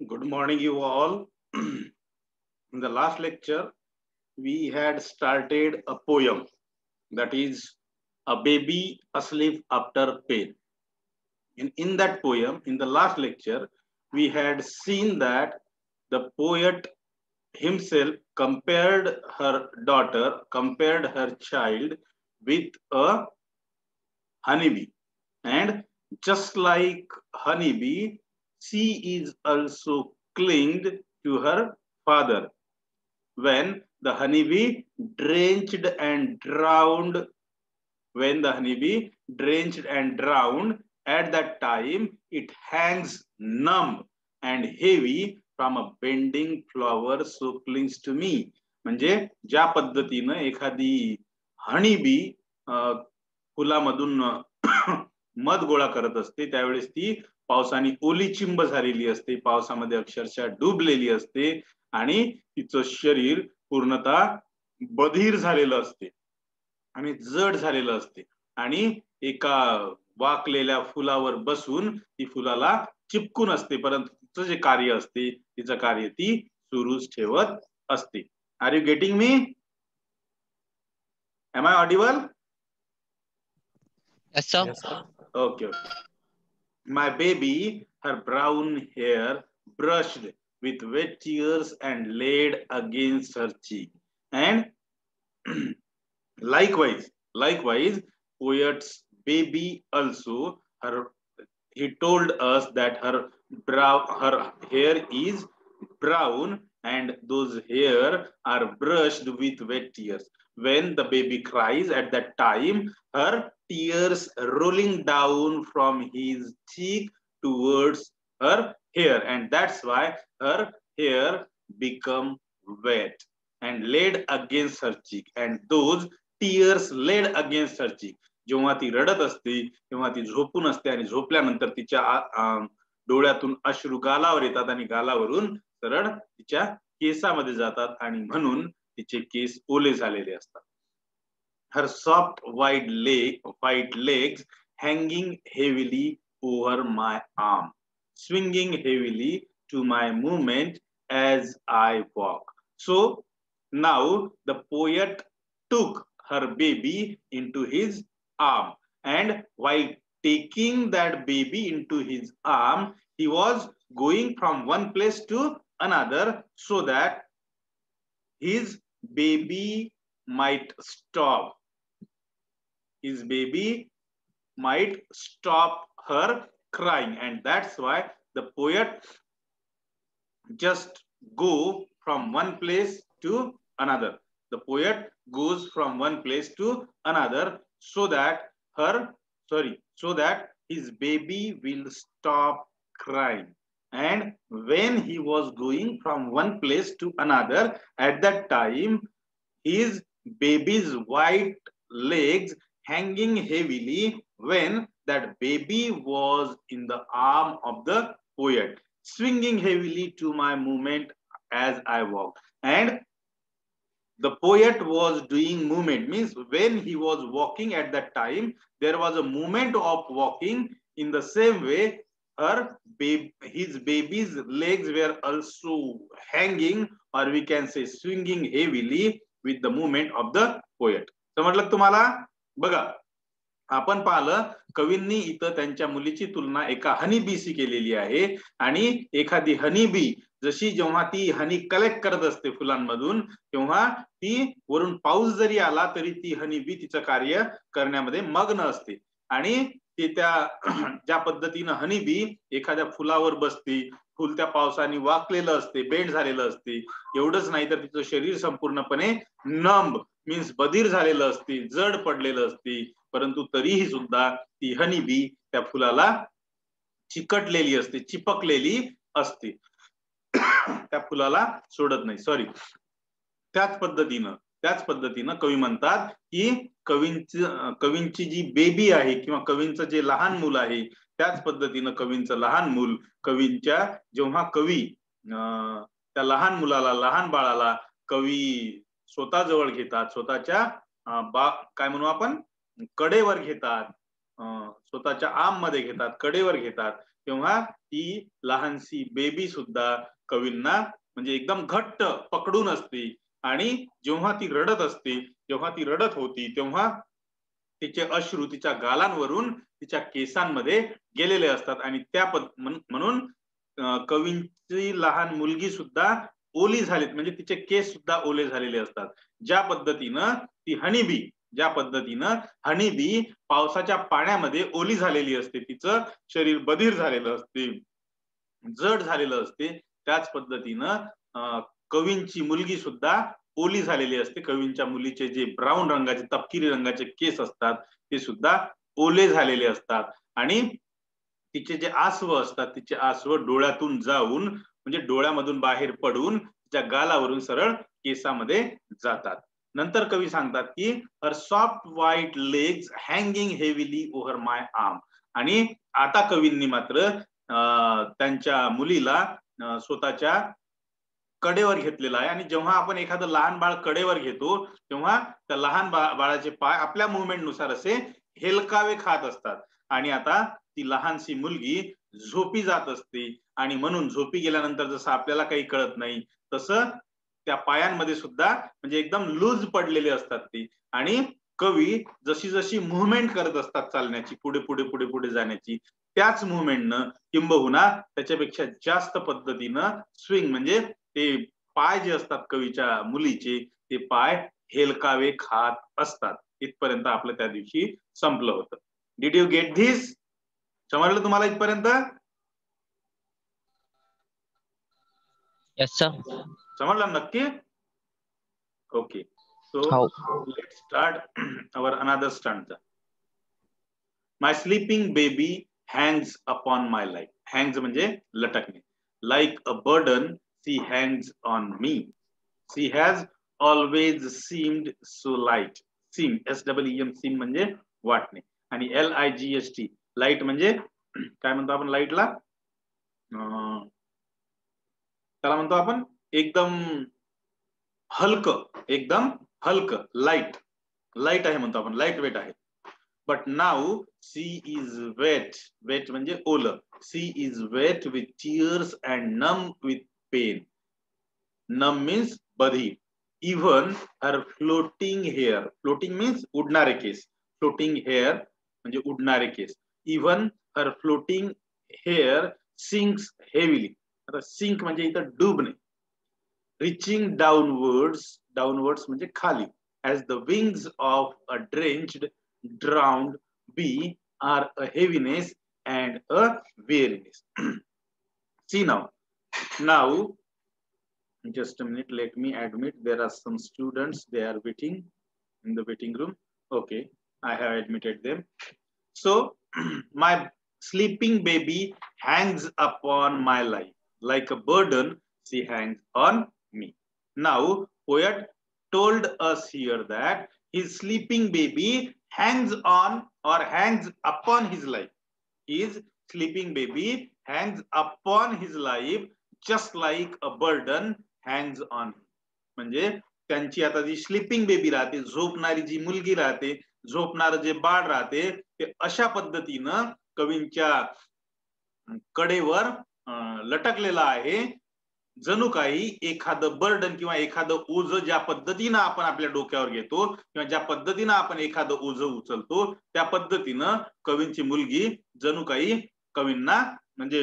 Good morning, you all. In the last lecture, we had started a poem that is A Baby Asleep After Pain. In that poem, in the last lecture, we had seen that the poet himself compared her child with a honeybee. And just like honeybee, she is also clinged to her father. When the honeybee drenched and drowned, when the honeybee drenched and drowned, at that time it hangs numb and heavy from a bending flower so clings to me. म्हणजे ज्या पद्धतीनं एखादी honeybee फुलामधून मध गोळा करत असते त्यावेळेस ती पावसाने ओली चिंब झालेली असते, पावसामध्ये अक्षरशः डुबलेली असते आणि तिचं शरीर पूर्णतः बधीर झालेलं असते आणि जड झालेलं असते आणि एका वाकलेल्या फुलावर बसून ती फुलाला चिपकून असते, परंतु तिचं जे कार्य असते तिचं कार्य ती सुरूच ठेवत असते. Are you getting me? Am I audible? Yes, sir. Yes, sir. Okay. My baby, her brown hair brushed with wet tears and laid against her cheek. And likewise, poet's baby also, he told us that her hair is brown and those hair are brushed with wet tears. When the baby cries at that time, her tears rolling down from his cheek towards her hair, and that's why her hair become wet and laid against her cheek, and those tears laid against her cheek. जेव्हा ती रडत असते तेव्हा ती झोपून असते आणि झोपल्यानंतर तिच्या डोळ्यातून अश्रू गालावर येतात आणि गालावरून सरळ तिच्या केसामध्ये जातात आणि म्हणून तिचे केस ओले झालेले असतात. Her soft white legs hanging heavily over my arm, swinging heavily to my movement as I walk. So now the poet took her baby into his arm, and while taking that baby into his arm, he was going from one place to another so that his baby might stop. His baby might stop her crying, and that's why the poet just go from one place to another. The poet goes from one place to another so that his baby will stop crying. And when he was going from one place to another, at that time his baby's white legs hanging heavily when that baby was in the arm of the poet, swinging heavily to my movement as I walk. And the poet was doing movement, means when he was walking at that time, there was a movement of walking. In the same way, his baby's legs were also hanging, or we can say swinging heavily with the movement of the poet. समजलं तुम्हाला? बघा, आपण पाहिलं कवींनी इथं त्यांच्या मुलीची तुलना एका हनीबीशी केलेली आहे आणि एखादी हनीबी जशी जेव्हा ती हनी कलेक्ट करत असते फुलांमधून तेव्हा ती वरून पाऊस जरी आला तरी ती हनीबी तिचं कार्य करण्यामध्ये मग्न असते आणि ते त्या ज्या पद्धतीनं हनीबी एखाद्या फुलावर बसते, फुल त्या पावसाने वाकलेलं असते, बेंड झालेलं असते, एवढंच नाही तर तिचं शरीर संपूर्णपणे नंब मीन्स बधीर झालेलं असते, जड पडलेलं असते, परंतु तरीही सुद्धा ती हनीबी त्या फुलाला चिकटलेली असते, चिपकलेली असते, त्या फुलाला सोडत नाही. सॉरी, त्याच पद्धतीनं कवी म्हणतात की कवींची जी बेबी आहे किंवा कवींचं जे लहान मूल आहे त्याच पद्धतीनं कवींचं लहान मूल कवींच्या जेव्हा कवी त्या लहान मुलाला, लहान बाळाला कवी स्वतः जवळ घेतात, स्वतःच्या काय म्हणू आपण कडेवर घेतात, स्वतःच्या आर्म मध्ये घेतात, कडेवर घेतात, तेव्हा ती लहानशी बेबी सुद्धा कवींना म्हणजे एकदम घट्ट पकडून असते आणि जेव्हा ती रडत असते, जेव्हा ती रडत होती तेव्हा तिचे अश्रू तिच्या गालांवरून तिच्या केसांमध्ये गेलेले असतात आणि त्या म्हणून कवींची लहान मुलगी सुद्धा ओली झालीत म्हणजे तिचे केस सुद्धा ओले झालेले असतात. ज्या पद्धतीनं ती हनीबी पावसाच्या पाण्यामध्ये ओली झालेली असते, तिचं शरीर बधीर झालेलं असते, जड झालेलं असते, त्याच पद्धतीनं कवींची मुलगी सुद्धा ओली झालेली असते. कवींच्या मुलीचे जे ब्राऊन रंगाचे तपकिरी रंगाचे केस असतात ते सुद्धा ओले झालेले असतात आणि तिचे जे आसव असतात तिचे आसव डोळ्यातून जाऊन म्हणजे डोळ्यामधून बाहेर पडून तिच्या गालावरून सरळ केसामध्ये जातात. नंतर कवी सांगतात की her soft white legs hanging heavily over my arm. आणि आता कवींनी मात्र त्यांच्या मुलीला स्वतःच्या कडेवर घेतलेला आहे आणि जेव्हा आपण एखादं लहान बाळ कडेवर घेतो तेव्हा त्या लहान बाळाचे पाय आपल्या मुवमेंट नुसार असे हेलकावे खात असतात आणि आता ती लहानशी मुलगी झोपी जात असते आणि म्हणून झोपी गेल्यानंतर जसं आपल्याला काही कळत नाही तसं त्या पायांमध्ये सुद्धा म्हणजे एकदम लूज पडलेले असतात ती आणि कवी जशी जशी मुवमेंट करत असतात चालण्याची पुढे पुढे पुढे पुढे जाण्याची त्याच मुवमेंटनं किंबहुना त्याच्यापेक्षा जास्त पद्धतीनं स्विंग म्हणजे ते पाय जे असतात कवीच्या मुलीचे ते पाय हेलकावे खात असतात. इथपर्यंत आपलं त्या दिवशी संपलं होतं. Did you get this? समजलं तुम्हाला इथपर्यंत? Yes sir. समजलं नक्की? Okay. So let's start our another stanza. My sleeping baby hangs upon my life. Hangs म्हणजे लटकणे. Like a burden she hangs on me. She has always seemed so light. Seem SEEM seem म्हणजे वाटणे आणि LIGHT light म्हणजे काय म्हणतो आपण लाईटला? त्याला म्हणतो आपण एकदम हलक लाईट आहे म्हणतो आपण लाईट वेट आहे. But now she is wet म्हणजे ओलं. She is wet with tears and numb with pain. Numb means बधीर. Even her floating hair. Floating means उडणारे केस. फ्लोटिंग हेअर म्हणजे उडणारे केस. Even her floating hair sinks heavily. आता सिंक म्हणजे इथं डुबणे. रिचिंग डाउनवर्ड्स म्हणजे खाली. as the wings of a drenched, drowned bee are a heaviness and a weariness. See now, just a minute, let me admit there are some students, they are waiting in the waiting room. Okay, I have admitted them. So, my sleeping baby hangs upon my life. Like a burden, she hangs on me. Now, poet told us here that his sleeping baby hangs on or hangs upon his life. His sleeping baby hangs upon his life just like a burden hangs on. म्हणजे त्यांची आता जी sleeping baby राहते, झोपणारी जी मुलगी राहते, झोपणारं जे बाळ राहते ते अशा पद्धतीनं कवींच्या कडेवर लटकलेलं आहे जणू काही एखादं बर्डन किंवा एखादं ओझ ज्या पद्धतीनं आपण आपल्या डोक्यावर घेतो किंवा ज्या पद्धतीनं आपण एखादं ओझ उचलतो त्या पद्धतीनं कवींची मुलगी जणू काही कवींना म्हणजे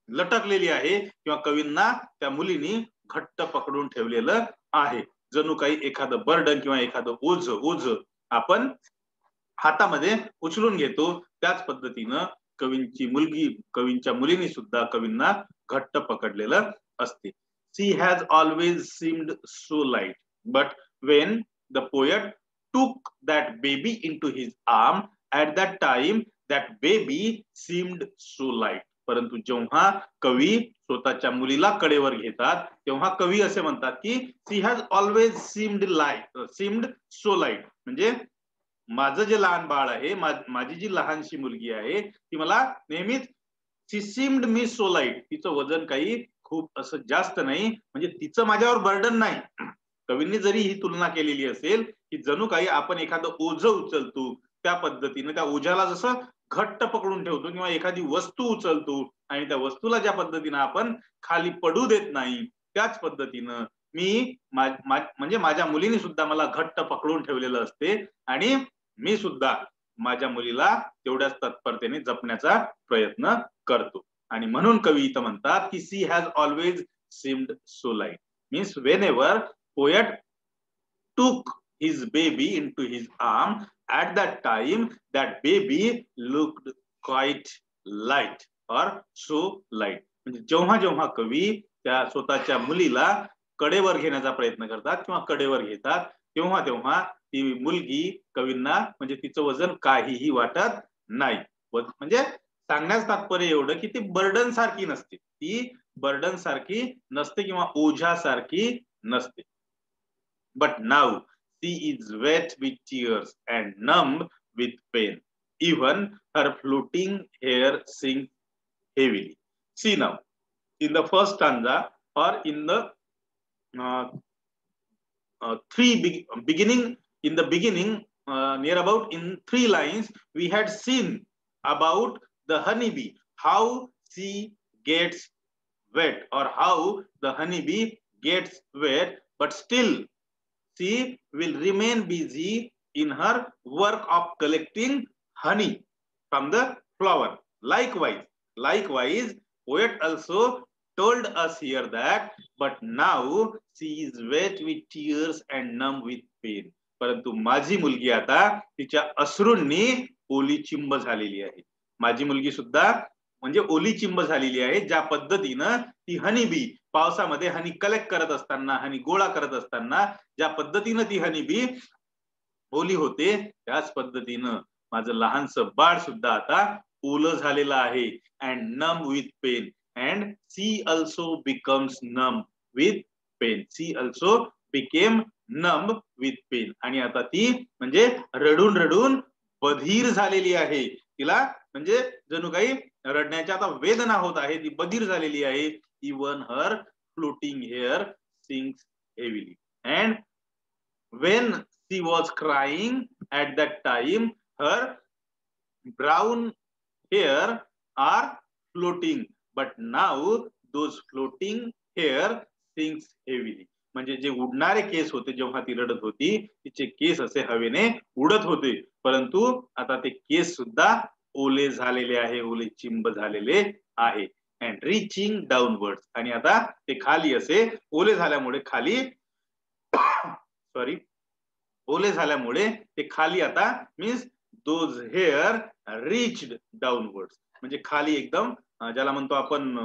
लटकलेली आहे किंवा कवींना त्या मुलीनी घट्ट पकडून ठेवलेलं आहे. जणू काही एखादं बर्डन किंवा एखादं ओझ आपण हातामध्ये उचलून घेतो त्याच पद्धतीनं कवींच्या मुलीनी सुद्धा कवींना घट्ट पकडलेलं असते. She has always seemed so light, but when the poet took that baby into his arm, at that time that baby seemed so light. परंतु जेव्हा कवी स्वतःच्या मुलीला कडेवर घेतात तेव्हा कवी असे म्हणतात की she has always seemed so light. म्हणजे माझं जे लहान बाळ आहे, माझी जी लहानशी मुलगी आहे ती मला नेहमीच शी सीम्ड मी सो लाईट. तिचं वजन काही खूप असं जास्त नाही म्हणजे तिचं माझ्यावर बर्डन नाही. कवींनी जरी ही तुलना केलेली असेल की जणू काही आपण एखादं ओझ उचलतो त्या पद्धतीनं त्या ओझ्याला जसं घट्ट पकडून ठेवतो किंवा एखादी वस्तू उचलतो आणि त्या वस्तूला ज्या पद्धतीनं आपण खाली पडू देत नाही, त्याच पद्धतीनं मी म्हणजे माझ्या मुलीने सुद्धा मला घट्ट पकडून ठेवलेलं असते आणि मी सुद्धा माझ्या मुलीला तेवढ्याच तत्परतेने जपण्याचा प्रयत्न करतो. आणि म्हणून कवी इथं म्हणतात की she has always seemed so light. Means whenever poet took his baby into his arm, at that time that baby looked quite light or so light. म्हणजे जेव्हा जेव्हा कवी त्या स्वतःच्या मुलीला कडेवर घेण्याचा प्रयत्न करतात किंवा कडेवर घेतात, तेव्हा तेव्हा ती मुलगी कवींना म्हणजे तिचं वजन काहीही वाटत नाही. म्हणजे सांगण्याचं तात्पर्य एवढं की ती बर्डन सारखी नसते, ती बर्डन सारखी नसते किंवा ओझ्यासारखी नसते. But now she is wet with tears and numb with pain. Even her floating hair sinks heavily. See now, in the first stanza or in the beginning, in the beginning, near about in 3 lines, we had seen about the honeybee, how she gets wet or how the honeybee gets wet, but still she will remain busy in her work of collecting honey from the flower. Likewise, poet also told us here that, but now she is wet with tears and numb with pain. परंतु माझी मुलगी आता तिच्या अश्रूंनी ओली चिंब झालेली आहे. माझी मुलगी सुद्धा म्हणजे ओली चिंब झालेली आहे. ज्या पद्धतीनं ती हनीबी पावसामध्ये हनी कलेक्ट करत असताना, हनी गोळा करत असताना ज्या पद्धतीनं ती हनीबी ओली होते, त्याच पद्धतीनं माझं लहानसं बाळ सुद्धा आता ओलं झालेलं आहे. And numb with pain, and she also becomes numb with pain. She also became numb with pain. आणि आता ती म्हणजे रडून रडून बधीर झालेली आहे. तिला म्हणजे जणू काही रडण्याची आता वेदना होत आहे, ती बधीर झालेली आहे. Even her floating hair sinks heavily. And when she was crying at that time, her brown hair are floating, but now those floating hair sinks heavily. म्हणजे जे उडणारे केस होते जेव्हा ती रडत होती, तिचे केस असे हवेने उडत होते, परंतु आता ते केस सुद्धा ओले झालेले आहे, ओले चिंब झालेले आहे. अँड रिचिंग डाऊनवर्ड्स, आणि आता ते खाली असे ओले झाल्यामुळे खाली सॉरी ओले झाल्यामुळे ते खाली आता means those hair reached downwards, म्हणजे खाली एकदम ज्याला म्हणतो आपण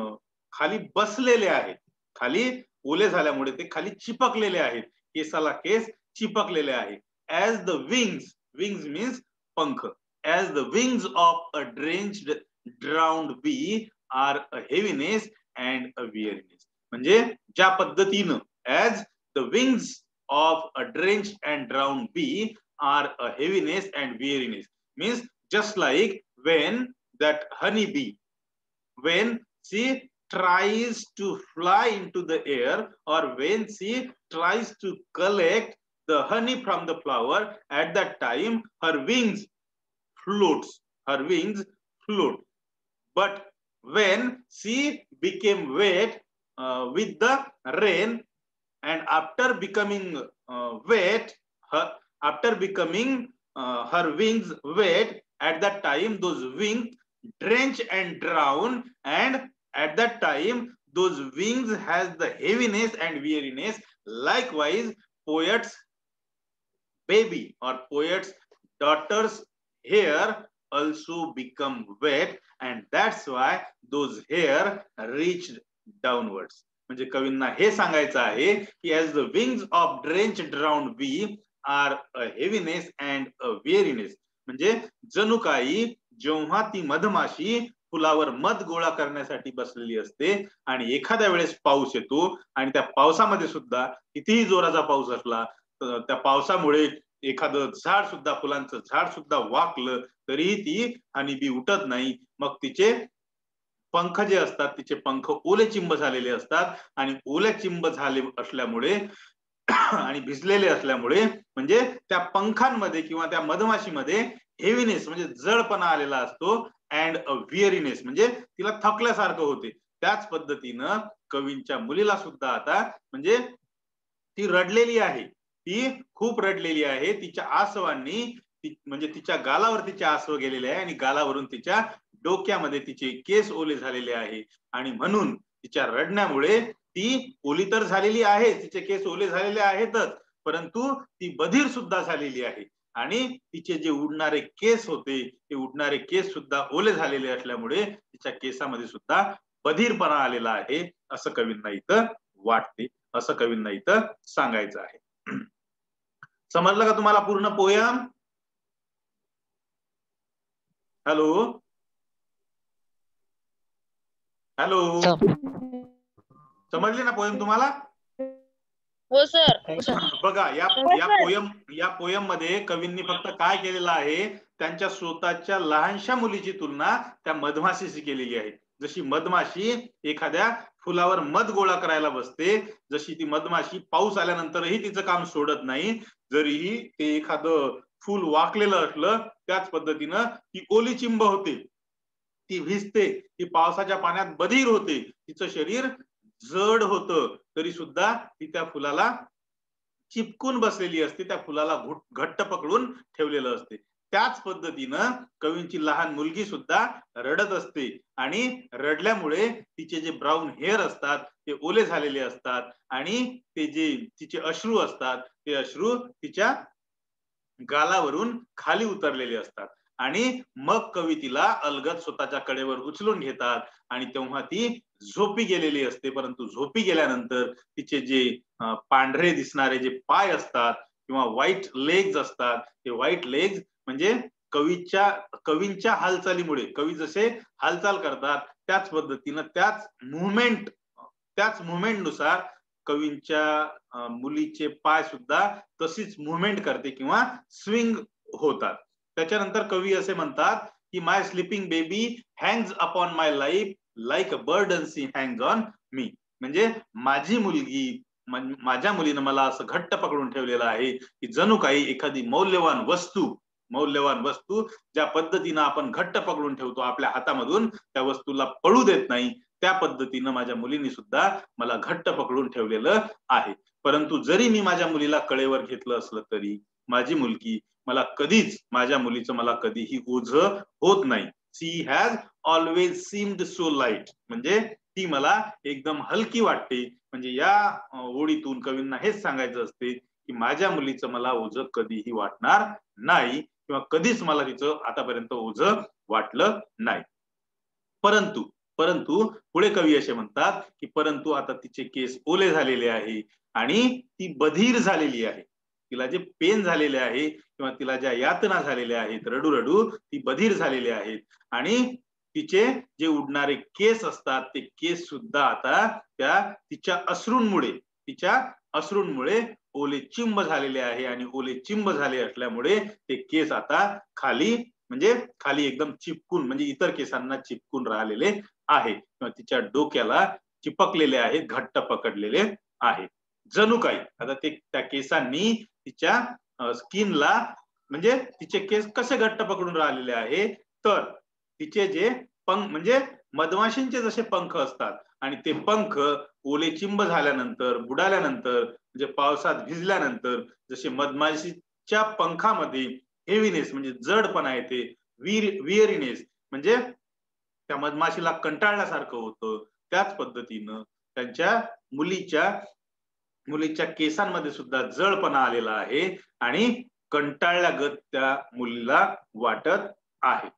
खाली बसलेले आहेत. खाली ओले झाल्यामुळे ते खाली चिपकलेले आहेत, केसाला केस चिपकलेले आहेत. As the wings, wings means पंख, as the wings of a drenched drowned bee are a heaviness and a weariness. म्हणजे ज्या पद्धतीनं as the wings of a drenched and drowned bee are a heaviness and weariness. Means just like when that honey bee, when she tries to fly into the air, or when she tries to collect the honey from the flower, at that time her wings floats, her wings float. But when she became wet with the rain, and after becoming wet, after becoming her wings wet, at that time those wings drench and drown, and at that time those wings has the heaviness and weariness. Likewise, poets baby or poets daughter's hair also become wet, and that's why those hair reached downwards. म्हणजे कवींना हे सांगायचं आहे की as the wings of drench drowned bee are a heaviness and a weariness. म्हणजे जणू काही जेव्हा ती मधमाशी फुलावर मध गोळा करण्यासाठी बसलेली असते आणि एखाद्या वेळेस पाऊस येतो आणि त्या पावसामध्ये सुद्धा कितीही जोराचा पाऊस असला तर त्या पावसामुळे एखादं झाड सुद्धा, फुलांचं झाड सुद्धा वाकलं तरीही ती हनीबी उठत नाही. मग तिचे पंख जे असतात, तिचे पंख ओले चिंब झालेले असतात, आणि ओले चिंब झाले असल्यामुळे आणि भिजलेले असल्यामुळे म्हणजे त्या पंखांमध्ये किंवा त्या मधमाशीमध्ये हेवीनेस म्हणजे जडपणा आलेला असतो, अँड अ विअरीनेस म्हणजे तिला थकल्यासारखं होते. त्याच पद्धतीनं कवींच्या मुलीला सुद्धा आता म्हणजे ती रडलेली आहे, ती खूप रडलेली आहे. तिच्या आसवांनी म्हणजे तिच्या गालावर तिचे आसव गेलेले आहे आणि गालावरून तिच्या डोक्यामध्ये तिचे केस ओले झालेले आहे आणि म्हणून तिच्या रडण्यामुळे ती ओली तर झालेली आहे, तिचे केस ओले झालेले आहेतच, परंतु ती बधीर सुद्धा झालेली आहे आणि तिचे जे उडणारे केस होते ते उडणारे केस सुद्धा ओले झालेले असल्यामुळे तिच्या केसामध्ये सुद्धा बधीरपणा आलेला आहे, असं कवींना इथं वाटते, असं कवींना इथं सांगायचं आहे. समजलं का तुम्हाला पूर्ण पोयम? हॅलो हॅलो, समजली ना पोयम तुम्हाला? हो सर. बघा या पोयम मध्ये कवींनी फक्त काय केलेलं आहे, त्यांच्या स्वतःच्या लहानशा मुलीची तुलना त्या मधमाशीशी केलेली आहे. जशी मधमाशी एखाद्या फुलावर मध गोळा करायला बसते, जशी ती मधमाशी पाऊस आल्यानंतरही तिचं काम सोडत नाही, जरीही ते एखादं फुल वाकलेलं असलं त्याच पद्धतीनं ती ओली चिंब होते, ती भिजते, ती पावसाच्या पाण्यात बधीर होते, तिचं शरीर जड होतं तरी सुद्धा ती त्या फुलाला चिपकून बसलेली असते, त्या फुलाला घट्ट पकडून ठेवलेलं असते. त्याच पद्धतीनं कवींची लहान मुलगी सुद्धा रडत असते आणि रडल्यामुळे तिचे जे ब्राऊन हेअर असतात ते ओले झालेले असतात आणि ते जे तिचे अश्रू असतात ते अश्रू तिच्या गालावरून खाली उतरलेले असतात आणि मग कवी तिला अलगद स्वतःच्या कडेवर उचलून घेतात आणि तेव्हा ती झोपी गेलेली असते. परंतु झोपी गेल्यानंतर तिचे जे पांढरे दिसणारे जे पाय असतात किंवा व्हाईट लेग्स असतात, ते व्हाईट लेग्स म्हणजे कवींच्या हालचालीमुळे, कवी जसे हालचाल करतात त्याच पद्धतीनं त्याच मुवमेंटनुसार कवींच्या मुलीचे पाय सुद्धा तशीच मुवमेंट करते किंवा स्विंग होतात. त्याच्यानंतर कवी असे म्हणतात की my sleeping baby hangs upon my life like a burden she hangs on me. म्हणजे माझ्या मुलीनं मला असं घट्ट पकडून ठेवलेलं आहे की जणू काही एखादी मौल्यवान वस्तू ज्या पद्धतीनं आपण घट्ट पकडून ठेवतो आपल्या हातामधून, त्या वस्तूला पडू देत नाही, त्या पद्धतीनं माझ्या मुलीने सुद्धा मला घट्ट पकडून ठेवलेलं आहे. परंतु जरी मी माझ्या मुलीला कळेवर घेतलं असलं तरी माझी मुलगी माझ्या मुलीचं मला कधीही ओझं होत नाही. She has always seemed so light, म्हणजे ती मला एकदम हलकी वाटते. म्हणजे या ओळीतून कवींना हेच सांगायचं असते की माझ्या मुलीचं मला ओझं कधीही वाटणार नाही किंवा कधीच मला तिचं आतापर्यंत ओझं वाटलं नाही. परंतु परंतु पुढे कवी असे म्हणतात की परंतु आता तिचे केस ओले झालेले आहे आणि ती बधीर झालेली आहे, तिला जे पेन झालेले आहे किंवा तिला ज्या यातना झालेल्या आहेत रडू रडू ती बधीर झालेली आहेत आणि तिचे जे उडणारे केस असतात ते केस सुद्धा आता तिच्या अश्रूंमुळे ओले चिंब झालेले आहे आणि ओले चिंब झाले असल्यामुळे ते केस आता खाली एकदम चिपकून म्हणजे इतर केसांना चिपकून राहिलेले आहे किंवा तिच्या डोक्याला चिपकलेले आहे, घट्ट पकडलेले आहे. जणू काही आता त्या केसांनी तिच्या स्किनला म्हणजे तिचे केस कसे घट्ट पकडून राहिलेले आहे, तर तिचे जे पंख म्हणजे मधमाशींचे जसे पंख असतात आणि ते पंख ओले चिंब झाल्यानंतर बुडाल्यानंतर म्हणजे पावसात भिजल्यानंतर जसे मधमाशीच्या पंखामध्ये हेवीनेस म्हणजे जडपणा येते, विअरीनेस म्हणजे त्या मधमाशीला कंटाळल्यासारखं होतं, त्याच पद्धतीनं त्यांच्या मुलीच्या केसांमध्ये सुद्धा जडपणा आलेला आहे आणि कंटाळल्यागत त्या मुलीला वाटत आहे.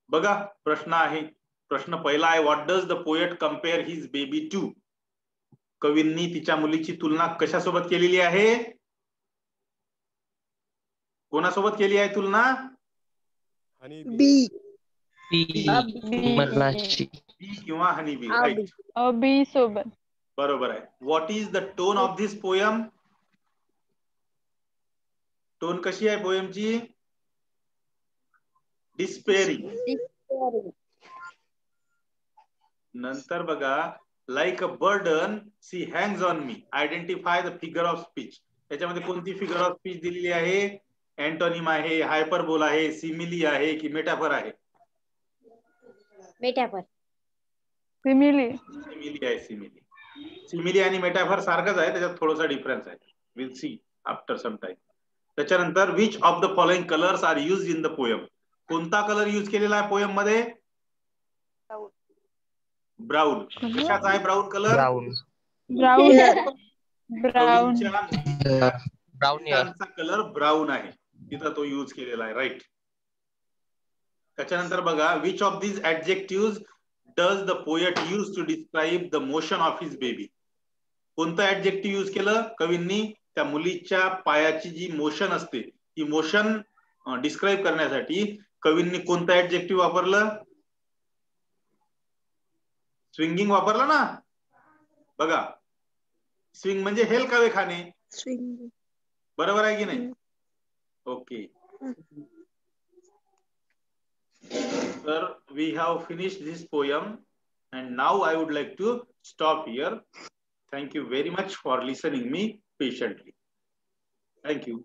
बघा प्रश्न पहिला आहे, what does the poet compare his baby to? कवींनी तिच्या मुलीची तुलना कशासोबत केलेली आहे? कोणासोबत केली आहे तुलना? बी किंवा हनी बी, राईट, बी सोबत. बरोबर आहे. What is the tone of this poem? Tone कशी आहे पोयमची? डिस्पेअरिंग. नंतर बघा, like a burden she hangs on me, identify the figure of speech. त्याच्यामध्ये कोणती फिगर ऑफ स्पीच दिलेली आहे? अँटोनिम आहे, हायपरबोल आहे, सिमिली आहे की मेटाफर आहे? मेटाफर. सिमिली. सिमिली आहे, सिमिली. सिमिली आणि मेटाफर सारखंच आहे, त्याच्यात थोडासा डिफरन्स आहे. Will see after some time. त्याच्यानंतर which of the following colours are use in the poem? कोणता कलर यूज केलेला आहे पोएम मध्ये? ब्राऊन. कशाचा आहे brown colour? Brown. Brown. Brown ear. Colour brown आहे, तिथं तो यूज केलेला आहे. राईट. त्याच्यानंतर बघा, which of these adjective does the poet use to describe the motion of his baby? कोणतं ऍडजेक्टिव्ह यूज केलं कवींनी? त्या मुलीच्या पायाची जी मोशन असते ती मोशन डिस्क्राईब करण्यासाठी कवींनी कोणतं ऍडजेक्टिव्ह वापरलं? स्विंगिंग वापरलं ना. बघा, स्विंग म्हणजे हेलकावे खाणे. बरोबर आहे की नाही? Okay. Sir, we have finished this poem and now I would like to stop here. Thank you very much for listening me patiently. Thank you.